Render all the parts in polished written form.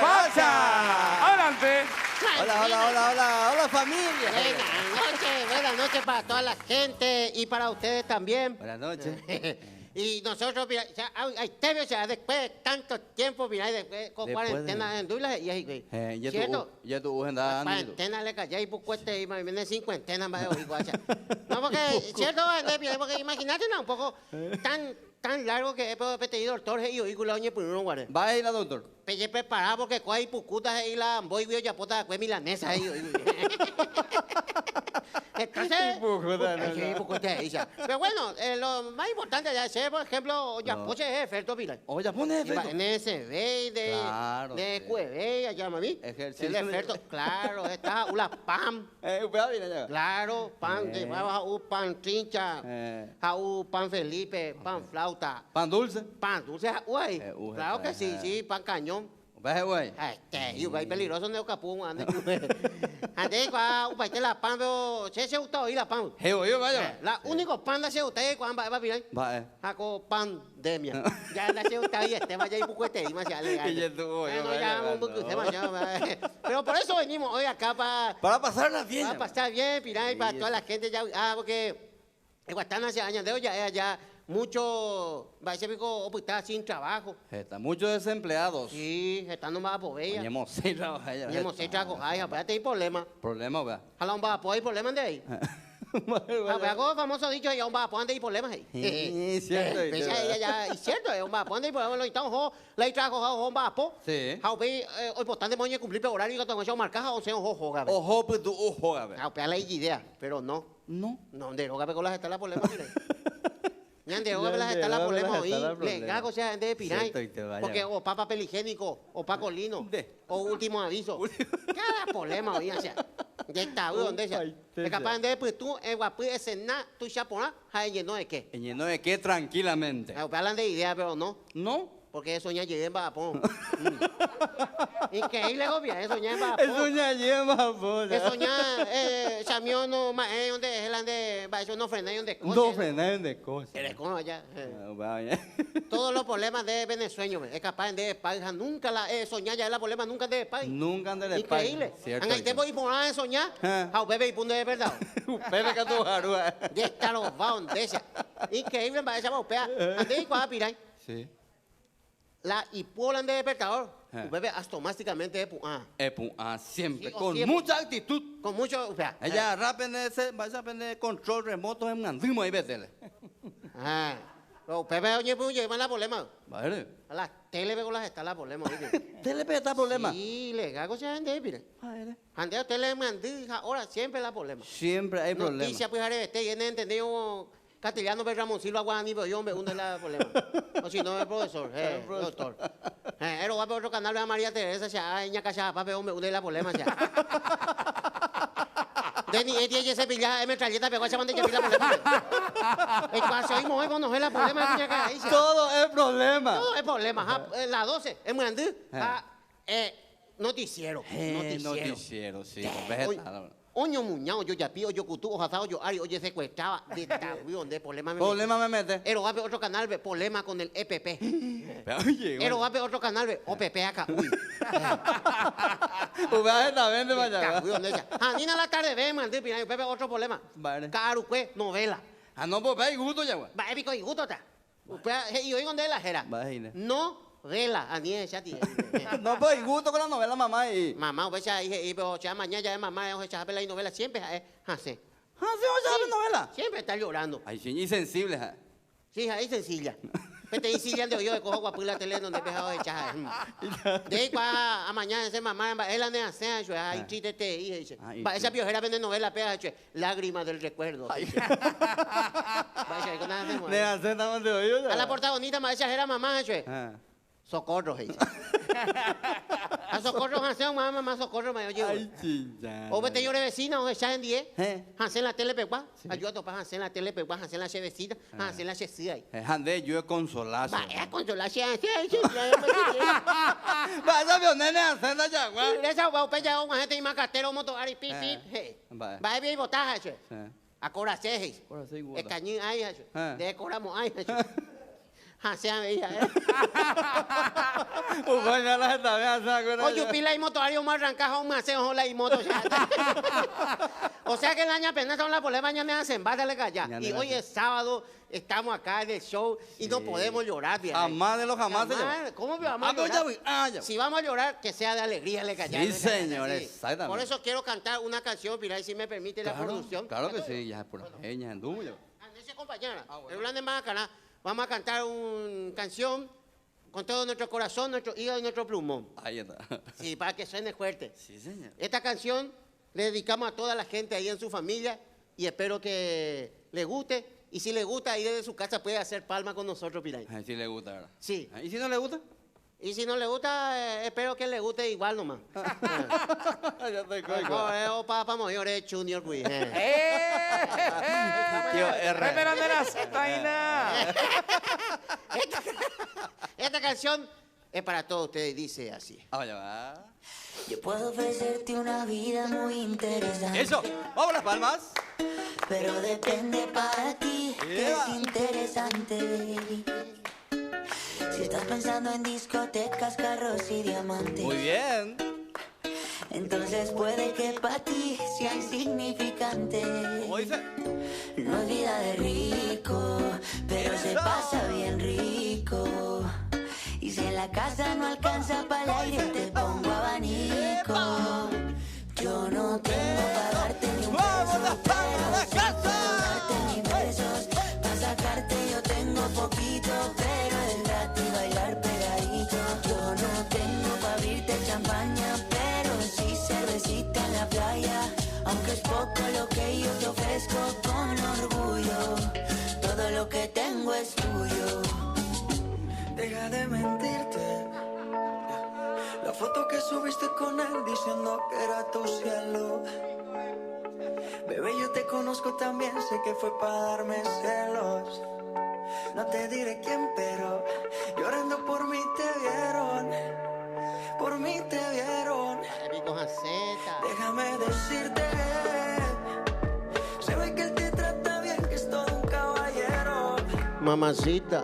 muchas gracias. Adelante. Hola, familia. Buenas noches para toda la gente y para ustedes también. Buenas noches. Y nosotros, mira, o sea, después de tanto tiempo, mira, después con cuarentena en Dula, y ahí, ¿cierto? Ya tu anda. Cuarentena le callé y pucuete y me viene cincuentena más de igual. No, porque, ¿cierto? Porque imagínate, no, un poco tan largo que he pedido doctor y oículo oñe por uno guarde. Va a ir la doctor. Pelle preparado porque cuál pucutas y la voy vio ya pota de milanesa ahí. Entonces, pero bueno, lo más importante ya es, por ejemplo, ya puse experto, mira. O ya pone efecto. En ese de cueve, allá mami. Ejercicio. El experto, claro, está una pan. Claro, pan de pan trincha, pan Felipe, pan flauta. Pan dulce. Pan dulce, uy. Claro que sí, pan cañón. Ve, güey. Y va peligroso no capun ande. Ande qua upaite la pan veo se gustó y la pan. Yo vaya. La único pan da se usted cuando va bien. Va. Jaco pandemia. Ya la se usted y este vaya y bucuete y más ya le. Pero por eso venimos hoy acá para pasarla bien. Para pasar bien, pirar y para toda la gente ya porque en Guatana hace años de hoy ya mucho, va a ser pico, está sin trabajo. Está muchos desempleados. Sí, están nomás a poveya. Tenemos 6 trabajos. Tenemos 6 trabajos. Ay, aparte hay problema. Problema, vea. Jalón va a poder problema de ahí. Algo famoso dicho, ya un va a poner ahí problemas ahí. Sí, cierto. Y cierto, un va a poner ahí problemas. Lo estamos, le trabajo, un va a po. Sí. Hoy importante moñe cumplir el horario que tengo marcado, o sea, ojo, gabe. Ojo, pues tú, ojo, gabe. Aunque la idea, pero no. No, de lo gabe con las está la problema, mire. Ñande, o las está la problema hoy, le gago sea gente de piray, porque o papel higiénico, o pacolino, o último aviso, cada problema hoy, o sea, ya está, ¿dónde sea? Es capaz de pues tú, guapi, ese na, tu chapona, hay lleno de qué. Lleno de qué tranquilamente. Hablan de idea, pero no. No. Porque eso ya llega en Bapón. Increíble, obvia, eso ya en Bapón. Eso ya llega en Bapón. Eso ya, Chamión no, donde es la de, eso no frena donde cosas. No frena donde cosas. Eres como allá. Todos los problemas de Venezuela, es capaz de pagar, nunca la, soñar ya es la problema, nunca de pagar. Nunca de pagar. Increíble. En el tiempo y por nada de soñar, a bebé y punto de verdad. Bebé que tú jarúa. Ya está los vaos, de esa. Increíble, para esa bopea. Antes y cuando piran. Sí. La hipolan de despertador, bebé automáticamente siempre, sí, con siempre. mucha actitud. Con mucho, o sea, ella rápidamente vaya a aprender control remoto en Mandimo ahí vetele. Los bebés oye pues llevan la problema. Vale. A las tele con las está la problema. ¿Tele está problema? Sí, le gago se ande, mire. Ande tele mandí, ahora siempre la problema. Siempre hay problema. Noticia pues arreste, y entendido castellano de Ramón Silva Guaraní, pero yo me hunde la problema. O si no, el profesor, doctor. Pero va a otro canal de María Teresa, ya, ña cachada, papi, me hunde la problema, ya. Deni, ella se pilla, metralleta, pegó a esa bandilla, pilla la problema. El cual hoy mueve, no es la problema, todo es problema. Todo es problema. La 12, es muy grande. Noticiero. Noticiero, sí. Oño muñao, yo ya pío, yo cutú, ojazao, yo ari, oye secuestraba. De donde problema me problema me mete. Ero va a ver otro canal, ve, problema con el EPP. Ero va a ver otro canal, ve, OPP acá. Uy. Ubajeta, vende para allá. Uy, ¿dónde está? Janina la tarde, ve, mandé, pina, yo pepe otro problema. Vale. Caruque, novela. No, pues ve, y gusto ya, güey. Va, épico y gusto está. Y hoy donde la jera. No. Vela, a niña ya tiene. No, pues, gusto con la novela, mamá. Mamá, pues ya, pero ya mañana ya es mamá, ya la novela siempre, hace. ¿Sí, novela? Siempre está llorando. Ay, sí, insensible, Sí, ahí sencilla. Este insidian de hoyo de cojo guapo la tele donde dejado de echar. De ahí a mañana ese mamá, él ande a hacer, ahí chiste te dice. Esa piojera vende novela, pega, lágrimas del recuerdo. A la protagonista, esa era mamá, socorro, a socorro, Hansel, mamá, socorro, me oye. Ay, chicha. O vete llore vecina, o echar en 10. Hansel la tele pegua. Ayuda a topar Hansel la tele pegua, Hansel la chevecita, Hansel la checida. Hande, yo es consolación. Vaya, consolación, sí. Vaya, vio, nene, Hansel la yagua. Esa guapa ya una gente y más cartero, moto, ari, pi. Vaya, bien, botaja, a cora cejes. El cañín ahí, de coramos ahí. Sea ella, Oye, pila y motorario más arrancaja un maseo la y moto. O sea que el año apenas son las polemas, mañana hacen, bátale callar. Y hoy es sábado, estamos acá en el show y no podemos llorar, vieja. Jamás de los jamás. ¿Cómo vamos a llorar? Si vamos a llorar, que sea de alegría, le callar. Sí, señores, exactamente. Por eso quiero cantar una canción, Pilar, si me permite la producción. Claro que sí, ya es por ella, en duyo. Compañera, el plan de Maracaná, vamos a cantar una canción con todo nuestro corazón, nuestro hígado y nuestro plumón. Ahí está. Sí, para que suene fuerte. Sí, señor. Esta canción le dedicamos a toda la gente ahí en su familia y espero que le guste. Y si le gusta, ahí desde su casa puede hacer palma con nosotros, Piray. Ay, sí le gusta, ¿verdad? Sí. ¿Y si no le gusta? Y si no le gusta, espero que le guste igual nomás. Ya estoy O para mayores Junior, güey. Tío R. Pero de la Zetaina. Esta canción es para todos ustedes, dice así. Vaya, va. Yo puedo ofrecerte una vida muy interesante. Eso, vamos las palmas. Pero depende para ti que es interesante, baby. Si estás pensando en discotecas, carros y diamantes, Muy bien. entonces puede que para ti sea insignificante. ¿Cómo dice? No es vida de rico, pero se pasa bien rico. Y si en la casa no alcanza para el aire, te pongo abanico. Yo no tengo para darte ni un peso, pero sí puedo darte mis besos. Para sacarte yo tengo poquito, pero es gratis bailar pegadito. Yo no tengo para abrirte champaña, pero sí cervecita en la playa. Aunque es poco lo que yo te ofrezco con orgullo, todo lo que tengo es tuyo. Deja de mentirte. La foto que subiste con él diciendo que era tu cielo. Bebé, yo te conozco también, sé que fue para darme celos. No te diré quién, pero llorando por mí te vieron. Por mí te vieron. Déjame decirte, se ve que él te trata bien, que es todo un caballero. Mamacita.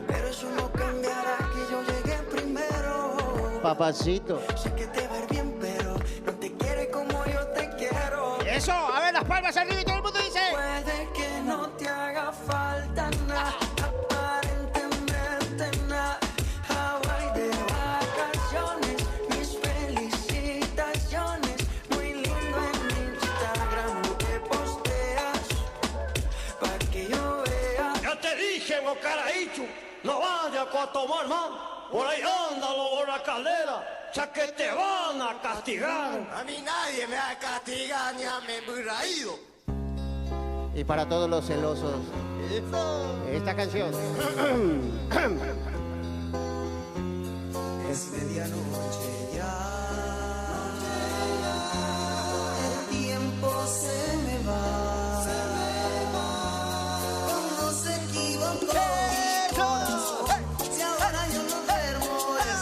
Pero eso no cambiará que yo llegué primero. Papacito. Sé que te va a ir bien, pero no te quiere como yo te quiero. Eso, a ver, las palmas arriba y todo el mundo dice. Puede que no te haga falta nada, aparentemente nada. Hawaii de vacaciones, mis felicitaciones. Muy lindo en Instagram lo que posteas, para que yo vea. Ya te dije, Bocaraíchu, no vayas a tomar más. Por ahí anda lo la caldera, ya que te van a castigar. A mí nadie me va a castigar ni a me emburraído. Y para todos los celosos, esta canción. Es medianoche ya, el tiempo se me va, como se equivocó mi corazón. Si ahora yo no duermo es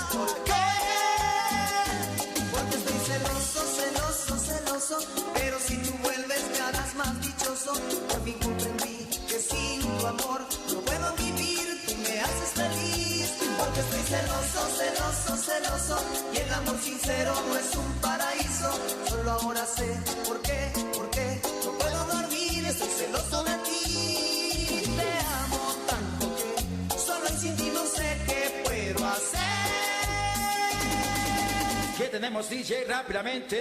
porque estoy celoso, celoso, celoso. Pero si tú vuelves me harás más dichoso. Por fin comprendí que sin tu amor no puedo vivir, tú me haces feliz. Porque estoy celoso, celoso, celoso. Y el amor sincero no es un paraíso. Solo ahora sé por qué no puedo dormir. Estoy celoso de ti. Te amo tanto que solo y sin ti no sé qué puedo hacer. Que tenemos DJ rápidamente.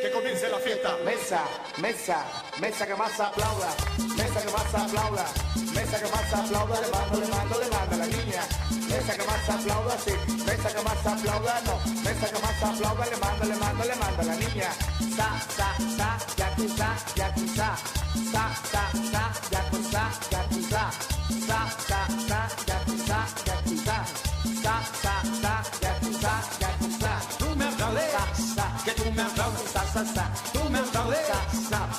Que comience la fiesta. Mesa, mesa, mesa que más aplauda, mesa que más aplauda, mesa que más aplauda, le mando a la niña. Mesa que más aplauda, sí, mesa que más aplauda, no, mesa que más aplauda, le mando a la niña. Sa, yakuza, yakuza, sa, yakuza, yakuza, sa, yakuza, yakuza, sa, yakuza, yakuza. Tú me aplaudes, que tú me aplaudes, tú me aplaudes,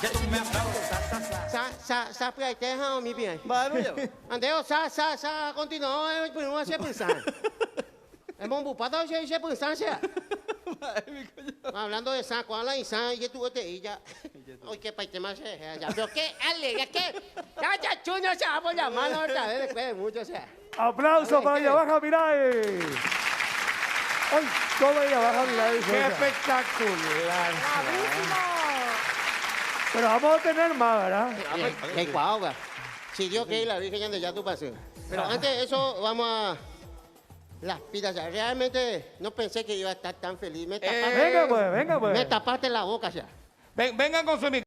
que tú me aplaudes. Sa, pues ahí te dejamos mi bien. Vale, yo. Andeo, sa, continuó, no hace pensar. Es un bupado, se pensar, sea. Hablando de sa, ¿cuál es la sa? Y tú te y ya. Oye, qué paite más ya. Pero qué alegre, qué. Ya, chuño, se va por la mano otra vez después de mucho, o sea. Aplauso para ella baja Mirai. Ay, todo ella baja Mirai. ¡Qué espectacular! Pero vamos a tener más, ¿verdad? Qué guau, si Dios quiere, la Virgen ya tu pasión. Pero antes de eso, vamos a las pitas. Ya. Realmente no pensé que iba a estar tan feliz. Me tapaste, Venga pues. me tapaste la boca ya. Vengan con su micrófono.